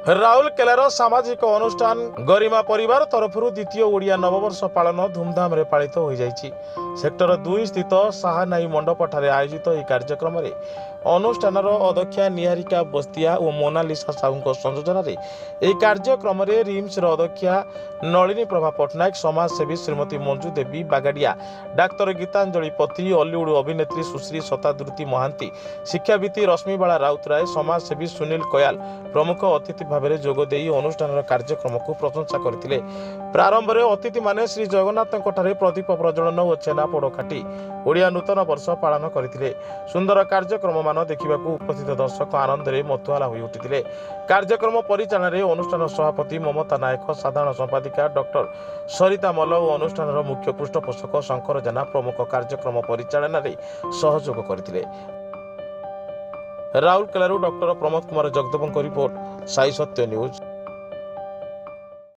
ରାଉରକେଲାର ସାମାଜିକ ଅନୁଷ୍ଠାନ गरिमा परिवार तरफରୁ ଦ୍ୱିତୀୟ ଓଡ଼ିଆ ନବବର୍ଷ ପାଳନ ଧୁମଧାମରେ ପାଳିତ ହୋଇଯାଇଛି। ସେକ୍ଟର 2 ସ୍ଥିତ ସାହାନାଇ ମଣ୍ଡପଠାରେ ଆୟୋଜିତ ଏହି କାର୍ଯ୍ୟକ୍ରମରେ ଅନୁଷ୍ଠାନର ଅଧ୍ୟକ୍ଷା ନିହାରିକା ବସ୍ତିଆ ଓ ମୋନାଲିସା ସାହୁଙ୍କ ସଂଯୋଜନାରେ ଏହି କାର୍ଯ୍ୟକ୍ରମରେ ରିମ୍ସର ଅଧ୍ୟକ୍ଷା ନଳିନୀ ପ୍ରଭା ପଟ୍ଟନାୟକ, ସମାଜସେବୀ ଶ୍ରୀମତୀ ମଞ୍ଜୁ ଦେବୀ ବାଗାଡ଼ିଆ, ଡାକ୍ତର ଗୀତାଞ୍ଜଳି ପତି, ଅଲିଉଡ୍ ଅଭିନେତ୍ରୀ ସୁଶ୍ରୀ ଶତାଦୃତି ମହାନ୍ତି, ଶିକ୍ଷାବିତି ରଶ୍ମିବାଳା ରାଉତରାୟ, ସମାଜସେବୀ ସୁନୀଲ କୟାଲ ପ୍ରମୁଖ ଅତିଥି ଭାବରେ ଯୋଗ ଦେଇ ଅନୁଷ୍ଠାନର କାର୍ଯ୍ୟକ୍ରମକୁ ପ୍ରଶଂସା କରିଥିଲେ। ପ୍ରାରମ୍ଭରେ ଅତିଥିମାନେ ଶ୍ରୀ ଜଗନ୍ନାଥଙ୍କଠାରେ ପ୍ରଦୀପ ପ୍ରଜ୍ୱଳନ ଓ ଛେନା ପୋଡ଼ କାଟି ଓଡ଼ିଆ ନୂତନ ବର୍ଷ ପାଳନ କରିଥିଲେ। ସୁନ୍ଦର କାର୍ଯ୍ୟକ୍ରମମାନ ଦେଖିବାକୁ ଉପସ୍ଥିତ ଦର୍ଶକ ଆନନ୍ଦରେ ମତୁଆଲା ହୋଇ ଉଠିଥିଲେ। କାର୍ଯ୍ୟକ୍ରମ ପରିଚାଳନାରେ ଅନୁଷ୍ଠାନ ସଭାପତି ମମତା ନାୟକ, ସାଧାରଣ ସମ୍ପାଦିକା ଡକ୍ଟର ସରିତା ମଲ୍ଲ ଓ ଅନୁଷ୍ଠାନର ମୁଖ୍ୟ ପୃଷ୍ଠପୋଷକ ଶଙ୍କର ଜେନା ପ୍ରମୁଖ କାର୍ଯ୍ୟକ୍ରମ ପରିଚାଳନାରେ ସହଯୋଗ କରିଥିଲେ। ରାଉରକେଲାରୁ ଡକ୍ଟର ପ୍ରମୋଦ କୁମାର ଜଗଦେବଙ୍କ ରିପୋର୍ଟ, ସାଇ ସତ୍ୟ ନ୍ୟୁଜ।